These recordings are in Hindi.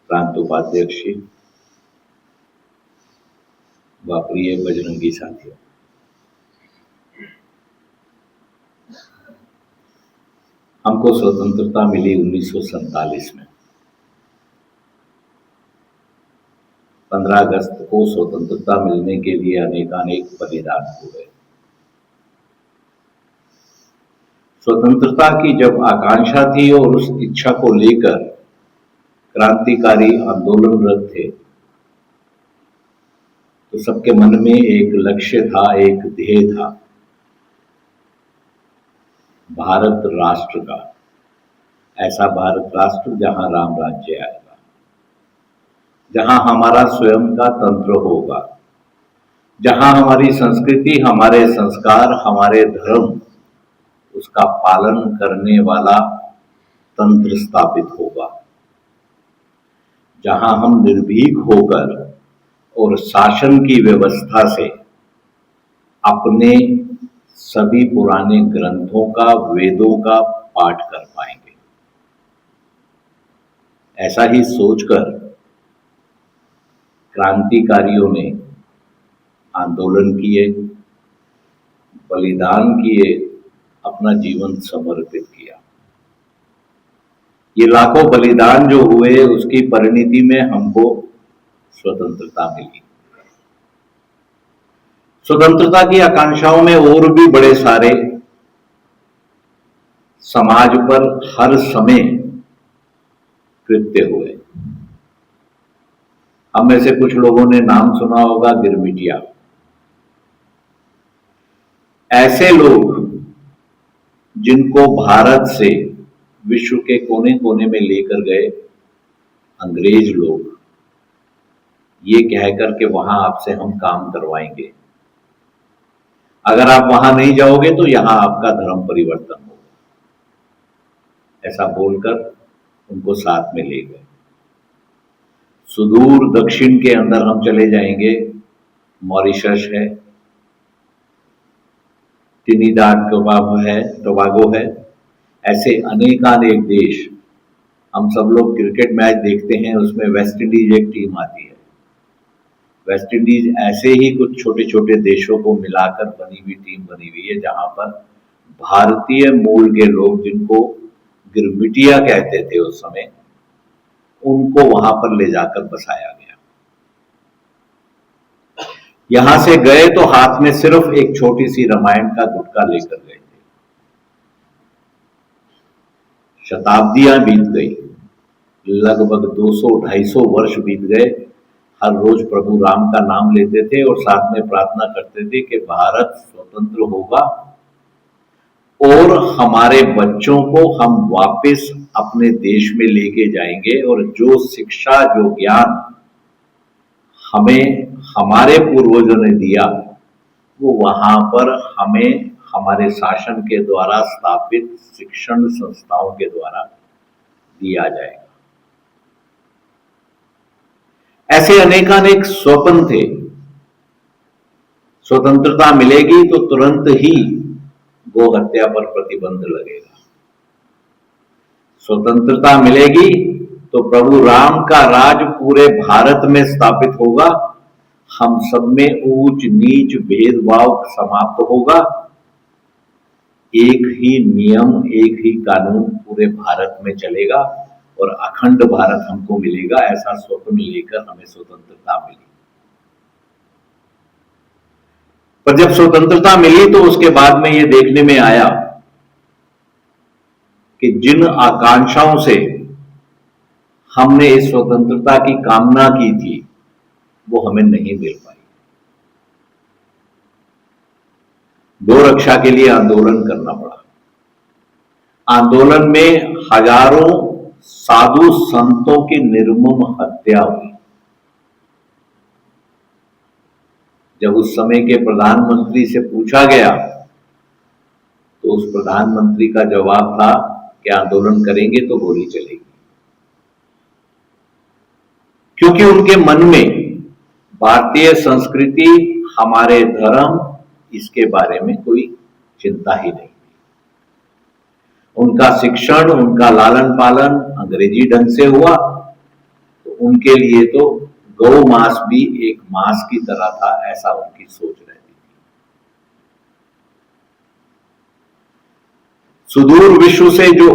प्रांत उपाध्यक्ष व प्रिय बजरंगी साथियों, हमको स्वतंत्रता मिली 1947 में। 15 अगस्त को स्वतंत्रता मिलने के लिए अनेकानेक बलिदान हुए। स्वतंत्रता की जब आकांक्षा थी और उस इच्छा को लेकर क्रांतिकारी आंदोलनरत थे, तो सबके मन में एक लक्ष्य था, एक ध्येय था, भारत राष्ट्र का। ऐसा भारत राष्ट्र जहां राम राज्य आएगा, जहां हमारा स्वयं का तंत्र होगा, जहां हमारी संस्कृति, हमारे संस्कार, हमारे धर्म, उसका पालन करने वाला तंत्र स्थापित होगा, जहां हम निर्भीक होकर और शासन की व्यवस्था से अपने सभी पुराने ग्रंथों का, वेदों का पाठ कर पाएंगे। ऐसा ही सोचकर क्रांतिकारियों ने आंदोलन किए, बलिदान किए, अपना जीवन समर्पित किया। ये लाखों बलिदान जो हुए, उसकी परिणति में हमको स्वतंत्रता मिली। स्वतंत्रता की आकांक्षाओं में और भी बड़े सारे समाज पर हर समय कृत्य हुए। हम में से कुछ लोगों ने नाम सुना होगा गिरमिटिया। ऐसे लोग जिनको भारत से विश्व के कोने कोने में लेकर गए अंग्रेज लोग, ये कहकर के वहां आपसे हम काम करवाएंगे, अगर आप वहां नहीं जाओगे तो यहां आपका धर्म परिवर्तन होगा, ऐसा बोलकर उनको साथ में ले गए। सुदूर दक्षिण के अंदर हम चले जाएंगे, मॉरिशस है, ट्रिनिडाद टोबागो है, ऐसे अनेकानेक देश। हम सब लोग क्रिकेट मैच देखते हैं, उसमें वेस्ट इंडीज एक टीम आती है। वेस्ट इंडीज ऐसे ही कुछ छोटे छोटे देशों को मिलाकर बनी हुई टीम बनी हुई है, जहां पर भारतीय मूल के लोग, जिनको गिरमिटिया कहते थे उस समय, उनको वहां पर ले जाकर बसाया गया। यहां से गए तो हाथ में सिर्फ एक छोटी सी रामायण का गुटका लेकर गए थे। शताब्दियां बीत गई, लगभग 200-250 वर्ष बीत गए। हर रोज प्रभु राम का नाम लेते थे और साथ में प्रार्थना करते थे कि भारत स्वतंत्र होगा और हमारे बच्चों को हम वापस अपने देश में लेके जाएंगे, और जो शिक्षा, जो ज्ञान हमें हमारे पूर्वजों ने दिया, वो वहां पर हमें हमारे शासन के द्वारा स्थापित शिक्षण संस्थाओं के द्वारा दिया जाएगा। ऐसे अनेकानेक स्वप्न थे। स्वतंत्रता मिलेगी तो तुरंत ही गो हत्या पर प्रतिबंध लगेगा। स्वतंत्रता मिलेगी तो प्रभु राम का राज पूरे भारत में स्थापित होगा, हम सब में ऊंच नीच भेदभाव समाप्त होगा, एक ही नियम, एक ही कानून पूरे भारत में चलेगा और अखंड भारत हमको मिलेगा। ऐसा स्वप्न लेकर हमें स्वतंत्रता मिली। पर जब स्वतंत्रता मिली तो उसके बाद में ये देखने में आया कि जिन आकांक्षाओं से हमने इस स्वतंत्रता की कामना की थी, वो हमें नहीं मिल पाई। गो रक्षा के लिए आंदोलन करना पड़ा। आंदोलन में हजारों साधु संतों की निर्मम हत्या हुई। जब उस समय के प्रधानमंत्री से पूछा गया तो उस प्रधानमंत्री का जवाब था कि आंदोलन करेंगे तो गोली चलेगी, क्योंकि उनके मन में भारतीय संस्कृति, हमारे धर्म, इसके बारे में कोई चिंता ही नहीं। उनका शिक्षण, उनका लालन पालन अंग्रेजी ढंग से हुआ, तो उनके लिए तो गौ मास भी एक मास की तरह था, ऐसा उनकी सोच रहती थी। सुदूर विश्व से जो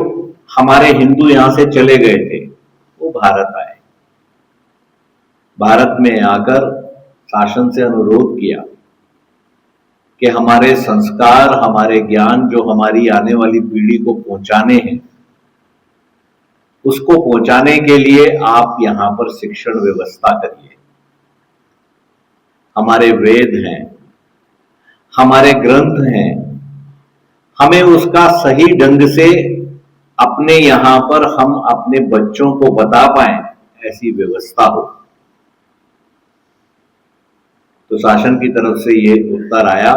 हमारे हिंदू यहां से चले गए थे वो भारत आए। भारत में आकर शासन से अनुरोध किया कि हमारे संस्कार, हमारे ज्ञान जो हमारी आने वाली पीढ़ी को पहुंचाने हैं, उसको पहुंचाने के लिए आप यहां पर शिक्षण व्यवस्था करिए। हमारे वेद हैं, हमारे ग्रंथ हैं, हमें उसका सही ढंग से अपने यहां पर हम अपने बच्चों को बता पाएं, ऐसी व्यवस्था हो। तो शासन की तरफ से ये उत्तर आया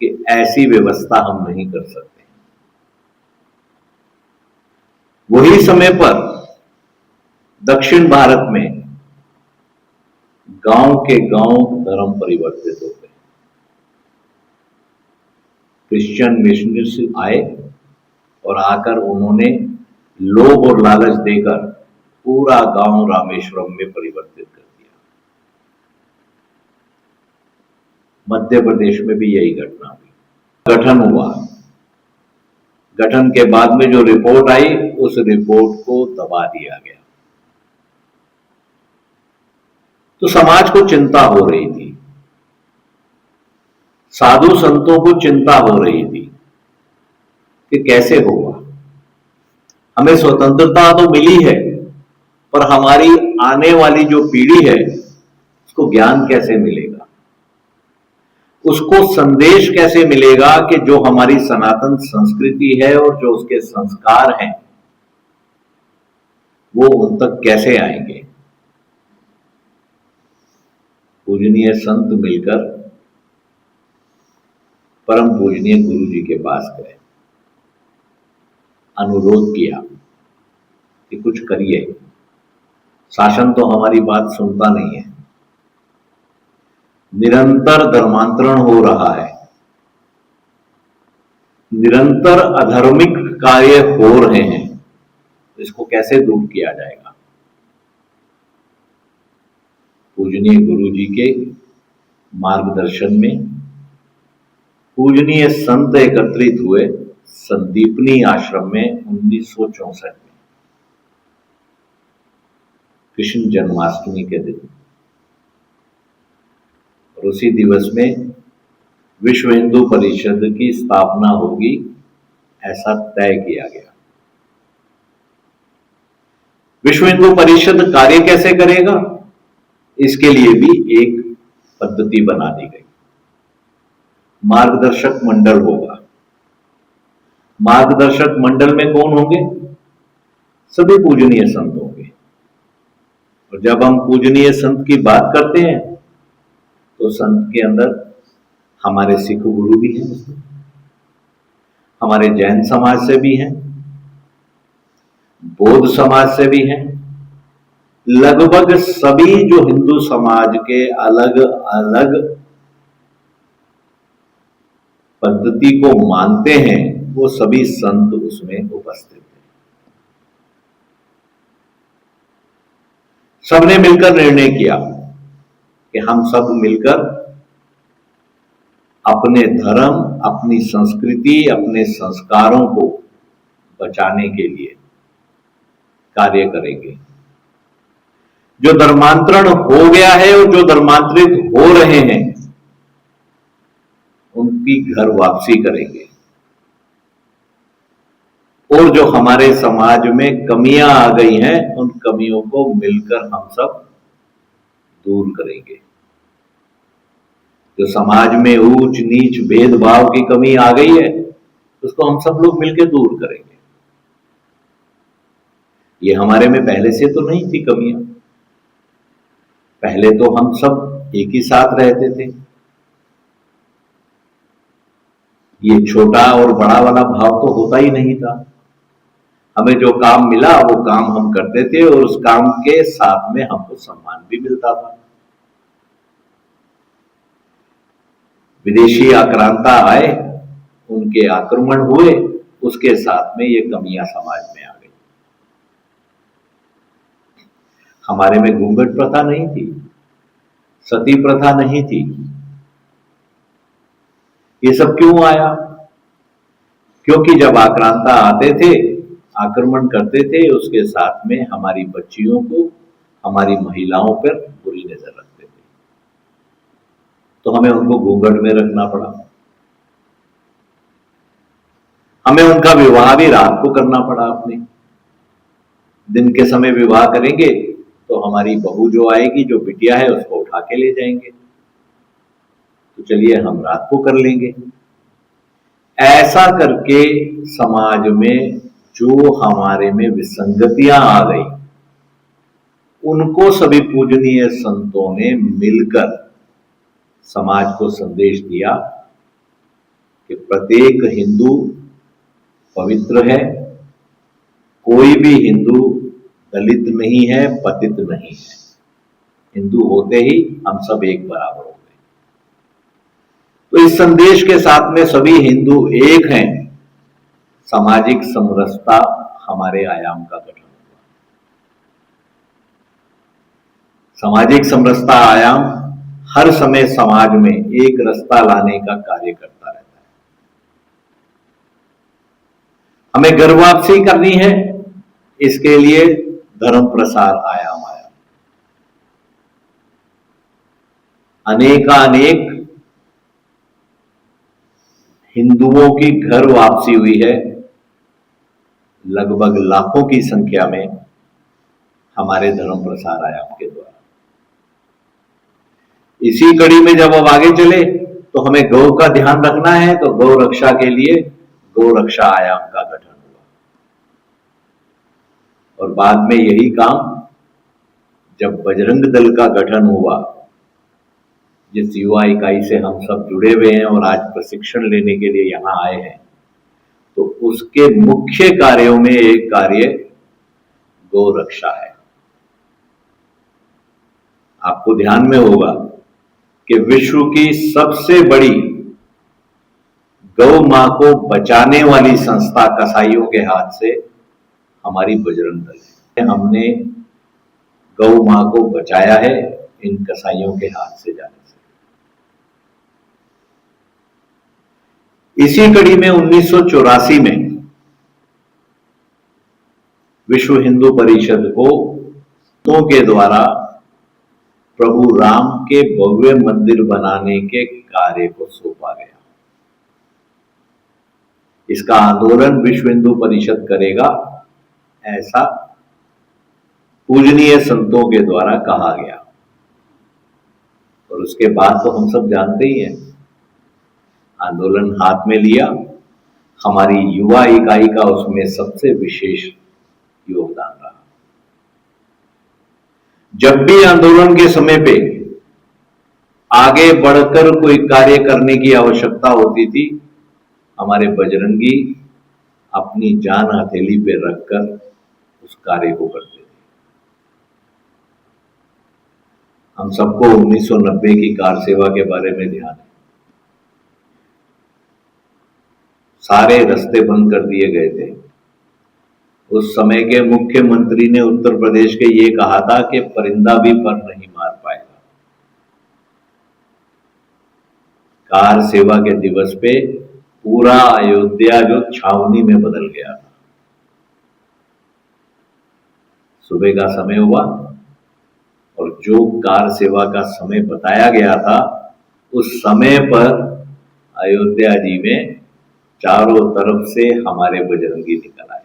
कि ऐसी व्यवस्था हम नहीं कर सकते। वही समय पर दक्षिण भारत में गांव के गांव धर्म परिवर्तित हो गए। क्रिश्चियन मिशनरीज आए और आकर उन्होंने लोभ और लालच देकर पूरा गांव रामेश्वरम में परिवर्तित कर दिया। मध्य प्रदेश में भी यही घटना हुई। गठन हुआ, गठन के बाद में जो रिपोर्ट आई उस रिपोर्ट को दबा दिया गया। तो समाज को चिंता हो रही थी, साधु संतों को चिंता हो रही थी कि कैसे होगा। हमें स्वतंत्रता तो मिली है, पर हमारी आने वाली जो पीढ़ी है उसको ज्ञान कैसे मिलेगा, उसको संदेश कैसे मिलेगा कि जो हमारी सनातन संस्कृति है और जो उसके संस्कार हैं वो उन तक कैसे आएंगे। पूजनीय संत मिलकर परम पूजनीय गुरु जी के पास गए, अनुरोध किया कि कुछ करिए, शासन तो हमारी बात सुनता नहीं है, निरंतर धर्मांतरण हो रहा है, निरंतर अधर्मिक कार्य हो रहे हैं, इसको कैसे दूर किया जाएगा। पूजनीय गुरु जी के मार्गदर्शन में पूजनीय संत एकत्रित हुए संदीपनी आश्रम में 1964 में, कृष्ण जन्माष्टमी के दिन। और उसी दिवस में विश्व हिंदू परिषद की स्थापना होगी, ऐसा तय किया गया। विश्व हिंदू परिषद कार्य कैसे करेगा, इसके लिए भी एक पद्धति बना दी गई। मार्गदर्शक मंडल होगा। मार्गदर्शक मंडल में कौन होंगे? सभी पूजनीय संत होंगे। और जब हम पूजनीय संत की बात करते हैं तो संत के अंदर हमारे सिख गुरु भी हैं, हमारे जैन समाज से भी हैं, बौद्ध समाज से भी हैं, लगभग सभी जो हिंदू समाज के अलग अलग पद्धति को मानते हैं वो सभी संत उसमें उपस्थित हैं। सबने मिलकर निर्णय किया कि हम सब मिलकर अपने धर्म, अपनी संस्कृति, अपने संस्कारों को बचाने के लिए कार्य करेंगे। जो धर्मांतरण हो गया है और जो धर्मांतरित हो रहे हैं उनकी घर वापसी करेंगे, और जो हमारे समाज में कमियां आ गई हैं उन कमियों को मिलकर हम सब दूर करेंगे। जो समाज में ऊंच नीच भेदभाव की कमी आ गई है उसको हम सब लोग मिलकर दूर करेंगे। ये हमारे में पहले से तो नहीं थी कमियां, पहले तो हम सब एक ही साथ रहते थे। ये छोटा और बड़ा वाला भाव तो होता ही नहीं था। हमें जो काम मिला वो काम हम करते थे और उस काम के साथ में हमको सम्मान भी मिलता था। विदेशी आक्रांता आए, उनके आक्रमण हुए, उसके साथ में ये कमियां समाज में आ गई। हमारे में घूंघट प्रथा नहीं थी, सती प्रथा नहीं थी। ये सब क्यों आया? क्योंकि जब आक्रांता आते थे, आक्रमण करते थे, उसके साथ में हमारी बच्चियों को, हमारी महिलाओं पर बुरी नजर रखते थे, तो हमें उनको घूंघट में रखना पड़ा। हमें उनका विवाह भी रात को करना पड़ा। अपने दिन के समय विवाह करेंगे तो हमारी बहू जो आएगी, जो बिटिया है, उसको उठा के ले जाएंगे, तो चलिए हम रात को कर लेंगे। ऐसा करके समाज में जो हमारे में विसंगतियां आ गई, उनको सभी पूजनीय संतों ने मिलकर समाज को संदेश दिया कि प्रत्येक हिंदू पवित्र है, कोई भी हिंदू दलित नहीं है, पतित नहीं है। हिंदू होते ही हम सब एक बराबर हो गए। तो इस संदेश के साथ में सभी हिंदू एक हैं। सामाजिक समरसता हमारे आयाम का गठन हुआ। सामाजिक समरसता आयाम हर समय समाज में एक रस्ता लाने का कार्य करता रहता है। हमें घर वापसी करनी है, इसके लिए धर्म प्रसार आयाम आया। अनेकानेक हिंदुओं की घर वापसी हुई है, लगभग लाखों की संख्या में हमारे धर्म प्रसार आयाम के द्वारा। इसी कड़ी में जब अब आगे चले तो हमें गौ का ध्यान रखना है, तो गौ रक्षा के लिए गौ रक्षा आयाम का गठन हुआ। और बाद में यही काम जब बजरंग दल का गठन हुआ, जिस युवा इकाई से हम सब जुड़े हुए हैं और आज प्रशिक्षण लेने के लिए यहां आए हैं, तो उसके मुख्य कार्यों में एक कार्य गौ रक्षा है। आपको ध्यान में होगा कि विश्व की सबसे बड़ी गौ मां को बचाने वाली संस्था कसाईयों के हाथ से हमारी बजरंग दल है। हमने गौ मां को बचाया है इन कसाईयों के हाथ से जाने से। इसी कड़ी में 1984 में विश्व हिंदू परिषद को तो के द्वारा प्रभु राम के भव्य मंदिर बनाने के कार्य को सौंपा गया। इसका आंदोलन विश्व हिंदू परिषद करेगा, ऐसा पूजनीय संतों के द्वारा कहा गया। और उसके बाद तो हम सब जानते ही हैं, आंदोलन हाथ में लिया। हमारी युवा इकाई का उसमें सबसे विशेष योगदान रहा। जब भी आंदोलन के समय पे आगे बढ़कर कोई कार्य करने की आवश्यकता होती थी, हमारे बजरंगी अपनी जान हथेली पे रखकर उस कार्य को करते थे। हम सबको 1990 की कार सेवा के बारे में ध्यान है। सारे रास्ते बंद कर दिए गए थे। उस समय के मुख्यमंत्री ने उत्तर प्रदेश के ये कहा था कि परिंदा भी पर नहीं मार पाएगा। कार सेवा के दिवस पे पूरा अयोध्या जो छावनी में बदल गया था। सुबह का समय हुआ और जो कार सेवा का समय बताया गया था, उस समय पर अयोध्या जी में चारों तरफ से हमारे बजरंगी निकल आए।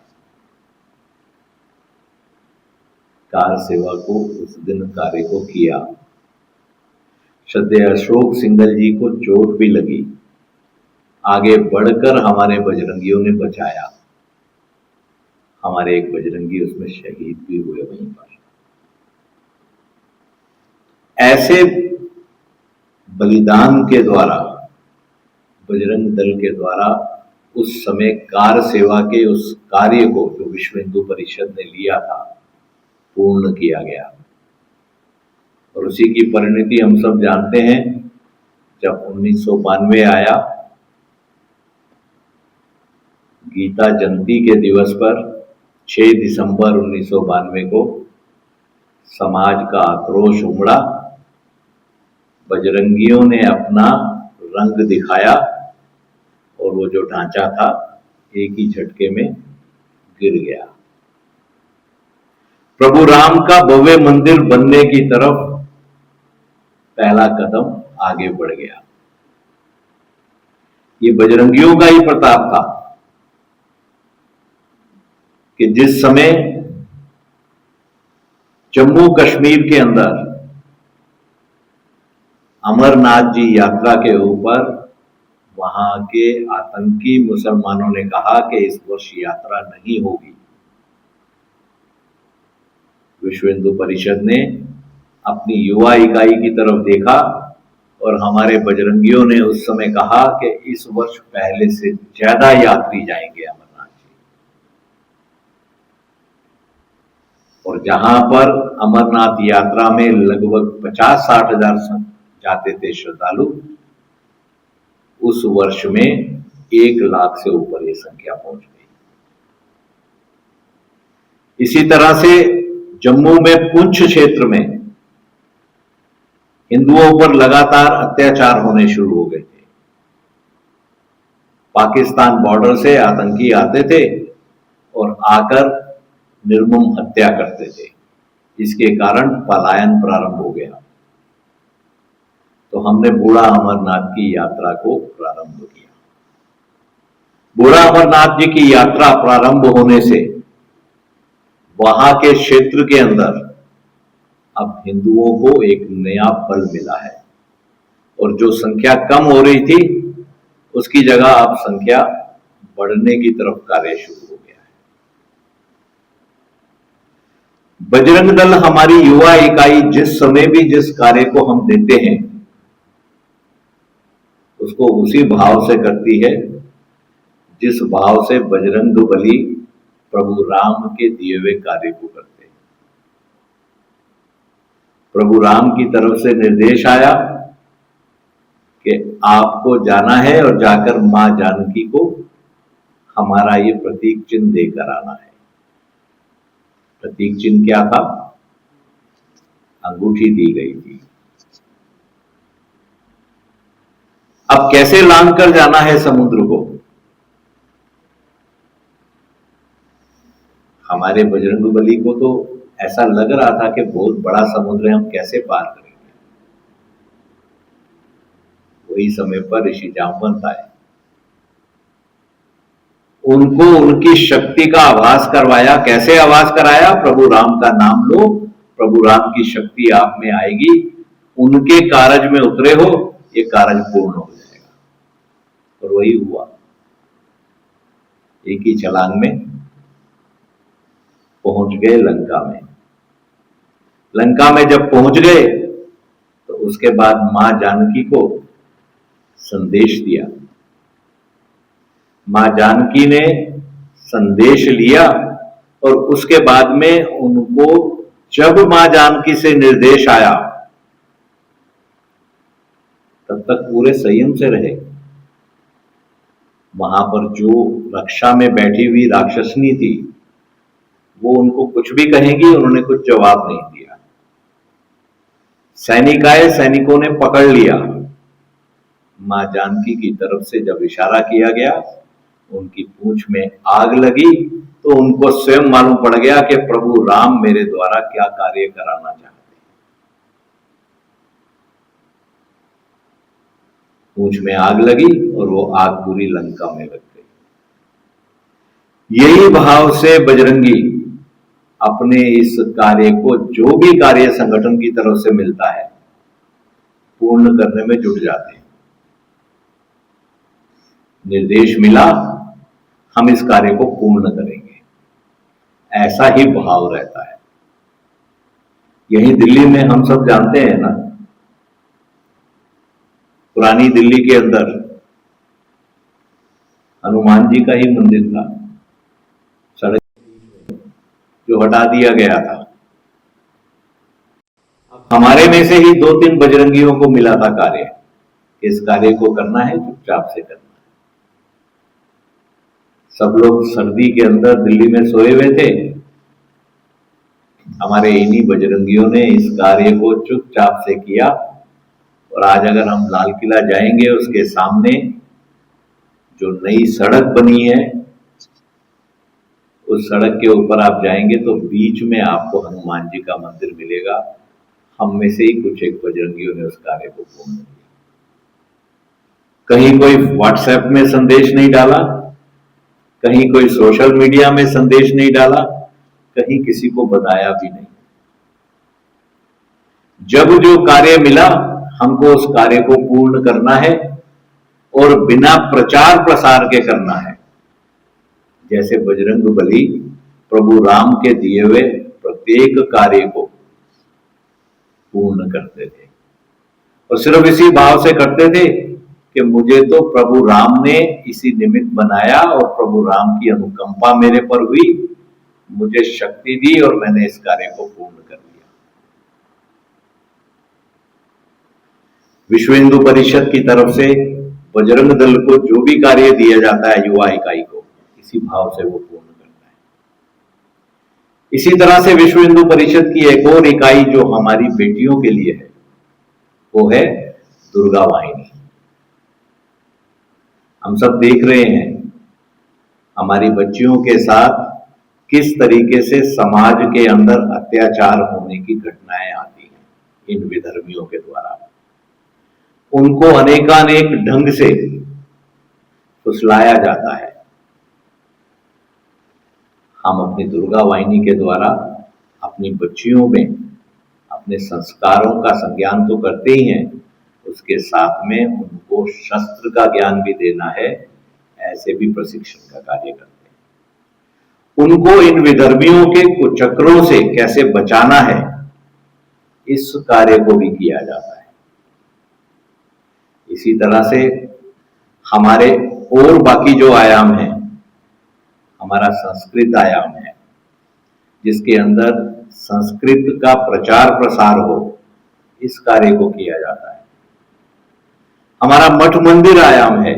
कार सेवा को उस दिन कार्य को किया। श्रद्धेय अशोक सिंघल जी को चोट भी लगी, आगे बढ़कर हमारे बजरंगियों ने बचाया। हमारे एक बजरंगी उसमें शहीद भी हुए वहीं पर। ऐसे बलिदान के द्वारा, बजरंग दल के द्वारा उस समय कार सेवा के उस कार्य को जो विश्व हिंदू परिषद ने लिया था, पूर्ण किया गया। और उसी की परिणति हम सब जानते हैं। जब 1992 आया, गीता जयंती के दिवस पर 6 दिसंबर 1992 को समाज का आक्रोश उमड़ा, बजरंगियों ने अपना रंग दिखाया और वो जो ढांचा था एक ही झटके में गिर गया। प्रभु राम का भव्य मंदिर बनने की तरफ पहला कदम आगे बढ़ गया। ये बजरंगियों का ही प्रताप था कि जिस समय जम्मू कश्मीर के अंदर अमरनाथ जी यात्रा के ऊपर वहां के आतंकी मुसलमानों ने कहा कि इस वर्ष यात्रा नहीं होगी, विश्व हिंदू परिषद ने अपनी युवा इकाई की तरफ देखा और हमारे बजरंगियों ने उस समय कहा कि इस वर्ष पहले से ज्यादा यात्री जाएंगे अमरनाथ जी। और जहां पर अमरनाथ यात्रा में लगभग 50-60 हजार जाते थे श्रद्धालु, उस वर्ष में 1 लाख से ऊपर ये संख्या पहुंच गई। इसी तरह से जम्मू में पुंछ क्षेत्र में हिंदुओं पर लगातार अत्याचार होने शुरू हो गए थे। पाकिस्तान बॉर्डर से आतंकी आते थे और आकर निर्मम हत्या करते थे, जिसके कारण पलायन प्रारंभ हो गया। तो हमने बूढ़ा अमरनाथ की यात्रा को प्रारंभ किया। बूढ़ा अमरनाथ जी की यात्रा प्रारंभ होने से वहां के क्षेत्र के अंदर अब हिंदुओं को एक नया बल मिला है और जो संख्या कम हो रही थी उसकी जगह अब संख्या बढ़ने की तरफ कार्य शुरू हो गया है। बजरंग दल हमारी युवा इकाई जिस समय भी जिस कार्य को हम देते हैं उसको उसी भाव से करती है जिस भाव से बजरंग बली प्रभु राम के दिए हुए कार्य को करते हैं। प्रभु राम की तरफ से निर्देश आया कि आपको जाना है और जाकर मां जानकी को हमारा ये प्रतीक चिन्ह देकर आना है। प्रतीक चिन्ह क्या था? अंगूठी दी गई थी। अब कैसे लांघ कर जाना है समुद्र को? हमारे बजरंगबली को तो ऐसा लग रहा था कि बहुत बड़ा समुद्र है, हम कैसे पार करेंगे। वही समय पर ऋषि जामवंत आए, उनको उनकी शक्ति का आभास करवाया। कैसे आभास कराया? प्रभु राम का नाम लो, प्रभु राम की शक्ति आप में आएगी, उनके कारज में उतरे हो, ये कारज पूर्ण हो जाएगा। और वही हुआ। एक ही छलांग में पहुंच गए लंका में। लंका में जब पहुंच गए तो उसके बाद मां जानकी को संदेश दिया। मां जानकी ने संदेश लिया और उसके बाद में उनको जब मां जानकी से निर्देश आया तब तक पूरे संयम से रहे। वहां पर जो रक्षा में बैठी हुई राक्षसनी थी वो उनको कुछ भी कहेगी, उन्होंने कुछ जवाब नहीं दिया। सैनिक आए, सैनिकों ने पकड़ लिया। मां जानकी की तरफ से जब इशारा किया गया, उनकी पूंछ में आग लगी तो उनको स्वयं मालूम पड़ गया कि प्रभु राम मेरे द्वारा क्या कार्य कराना चाहते हैं। पूंछ में आग लगी और वो आग पूरी लंका में लग गई। यही भाव से बजरंगी अपने इस कार्य को, जो भी कार्य संगठन की तरफ से मिलता है, पूर्ण करने में जुट जाते हैं। निर्देश मिला, हम इस कार्य को पूर्ण करेंगे, ऐसा ही भाव रहता है। यही दिल्ली में हम सब जानते हैं ना, पुरानी दिल्ली के अंदर हनुमान जी का ही मंदिर था, सड़क जो हटा दिया गया था। हमारे में से ही 2-3 बजरंगियों को मिला था कार्य, इस कार्य को करना है, चुपचाप से करना है। सब लोग सर्दी के अंदर दिल्ली में सोए हुए थे। हमारे इन्हीं बजरंगियों ने इस कार्य को चुपचाप से किया। और आज अगर हम लाल किला जाएंगे, उसके सामने जो नई सड़क बनी है, उस सड़क के ऊपर आप जाएंगे तो बीच में आपको हनुमान जी का मंदिर मिलेगा। हम में से ही कुछ एक बजरंगियों ने उस कार्य को पूर्ण किया। कहीं कोई व्हाट्सएप में संदेश नहीं डाला, कहीं कोई सोशल मीडिया में संदेश नहीं डाला, कहीं किसी को बताया भी नहीं। जब जो कार्य मिला, हमको उस कार्य को पूर्ण करना है और बिना प्रचार प्रसार के करना है। जैसे बजरंगबली प्रभु राम के दिए हुए प्रत्येक कार्य को पूर्ण करते थे, और सिर्फ इसी भाव से करते थे कि मुझे तो प्रभु राम ने इसी निमित्त बनाया और प्रभु राम की अनुकंपा मेरे पर हुई, मुझे शक्ति दी और मैंने इस कार्य को पूर्ण कर दिया। विश्व हिंदू परिषद की तरफ से बजरंग दल को जो भी कार्य दिया जाता है युवा इकाई को, इसी भाव से वो पूर्ण करता है। इसी तरह से विश्व हिंदू परिषद की एक और इकाई जो हमारी बेटियों के लिए है, वो है दुर्गा वाहिनी। हम सब देख रहे हैं हमारी बच्चियों के साथ किस तरीके से समाज के अंदर अत्याचार होने की घटनाएं आती हैं इन विधर्मियों के द्वारा। उनको अनेकानेक ढंग से फुसलाया जाता है। हम अपनी दुर्गा वाहिनी के द्वारा अपनी बच्चियों में अपने संस्कारों का संज्ञान तो करते ही हैं, उसके साथ में उनको शस्त्र का ज्ञान भी देना है, ऐसे भी प्रशिक्षण का कार्य करते हैं। उनको इन विधर्मियों के कुचक्रों से कैसे बचाना है, इस कार्य को भी किया जाता है। इसी तरह से हमारे और बाकी जो आयाम हैं, हमारा संस्कृत आयाम है, जिसके अंदर संस्कृत का प्रचार प्रसार हो, इस कार्य को किया जाता है। हमारा मठ मंदिर आयाम है,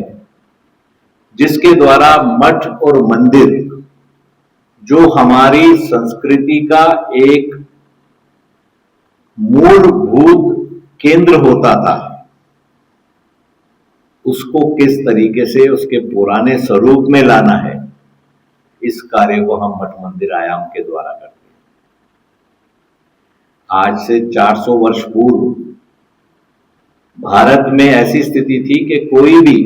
जिसके द्वारा मठ और मंदिर जो हमारी संस्कृति का एक मूलभूत केंद्र होता था, उसको किस तरीके से उसके पुराने स्वरूप में लाना है, इस कार्य को हम मठ मंदिर आयाम के द्वारा करते हैं। आज से 400 वर्ष पूर्व भारत में ऐसी स्थिति थी कि कोई भी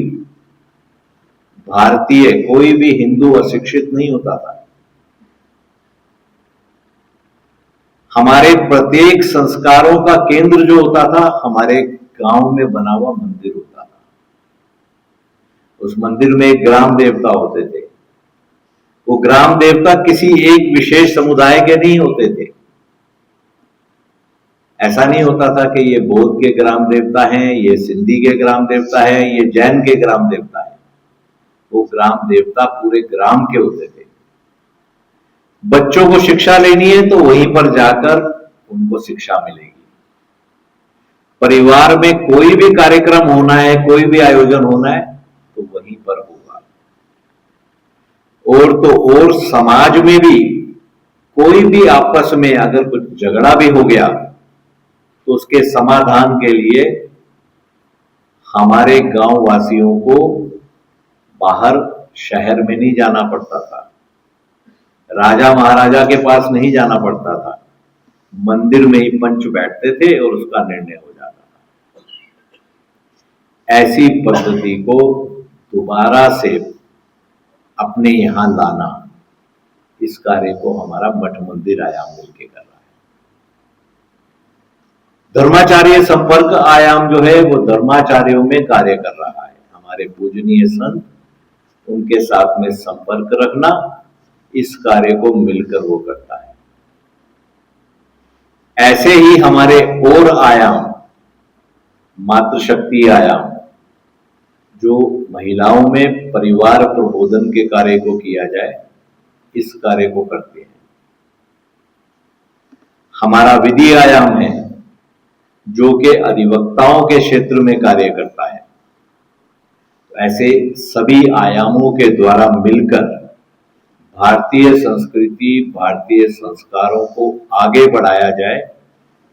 भारतीय, कोई भी हिंदू अशिक्षित नहीं होता था। हमारे प्रत्येक संस्कारों का केंद्र जो होता था, हमारे गांव में बना हुआ मंदिर होता था। उस मंदिर में एक ग्राम देवता होते थे। वो ग्राम देवता किसी एक विशेष समुदाय के नहीं होते थे। ऐसा नहीं होता था कि ये बौद्ध के ग्राम देवता हैं, ये सिंधी के ग्राम देवता है, ये जैन के ग्राम देवता है। वो ग्राम देवता पूरे ग्राम के होते थे। बच्चों को शिक्षा लेनी है तो वहीं पर जाकर उनको शिक्षा मिलेगी। परिवार में कोई भी कार्यक्रम होना है, कोई भी आयोजन होना है, तो वहीं पर होगा। और तो और समाज में भी कोई भी आपस में अगर कुछ झगड़ा भी हो गया, तो उसके समाधान के लिए हमारे गांव वासियों को बाहर शहर में नहीं जाना पड़ता था, राजा महाराजा के पास नहीं जाना पड़ता था। मंदिर में ही पंच बैठते थे और उसका निर्णय हो जाता था। ऐसी पद्धति को दोबारा से अपने यहां लाना, इस कार्य को हमारा मठ मंदिर आयाम मिलकर कर रहा है। धर्माचार्य संपर्क आयाम जो है वो धर्माचार्यों में कार्य कर रहा है। हमारे पूजनीय संत, उनके साथ में संपर्क रखना, इस कार्य को मिलकर वो करता है। ऐसे ही हमारे और आयाम, मातृशक्ति आयाम, जो महिलाओं में परिवार प्रबोधन के कार्य को किया जाए, इस कार्य को करते हैं। हमारा विधि आयाम है, जो कि अधिवक्ताओं के क्षेत्र में कार्य करता है। तो ऐसे सभी आयामों के द्वारा मिलकर भारतीय संस्कृति, भारतीय संस्कारों को आगे बढ़ाया जाए,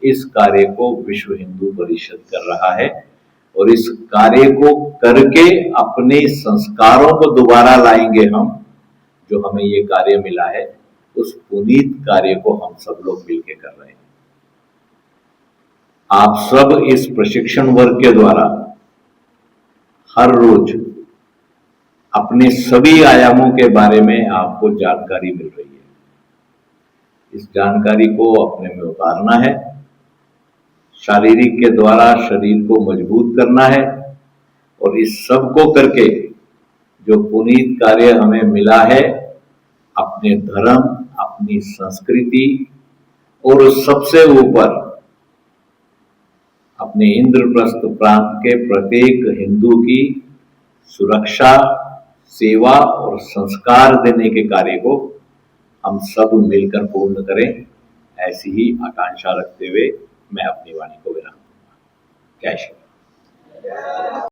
इस कार्य को विश्व हिंदू परिषद कर रहा है। और इस कार्य को करके अपने संस्कारों को दोबारा लाएंगे हम, जो हमें ये कार्य मिला है, उस पुनीत कार्य को हम सब लोग मिलकर कर रहे हैं। आप सब इस प्रशिक्षण वर्ग के द्वारा हर रोज अपने सभी आयामों के बारे में आपको जानकारी मिल रही है। इस जानकारी को अपने में उतारना है, शारीरिक के द्वारा शरीर को मजबूत करना है, और इस सब को करके जो पुनीत कार्य हमें मिला है, अपने धर्म, अपनी संस्कृति और सबसे ऊपर अपने इंद्रप्रस्थ प्रांत के प्रत्येक हिंदू की सुरक्षा, सेवा और संस्कार देने के कार्य को हम सब मिलकर पूर्ण करें, ऐसी ही आकांक्षा रखते हुए मैं अपनी वाणी को विराम दूंगा। जय श्री राम।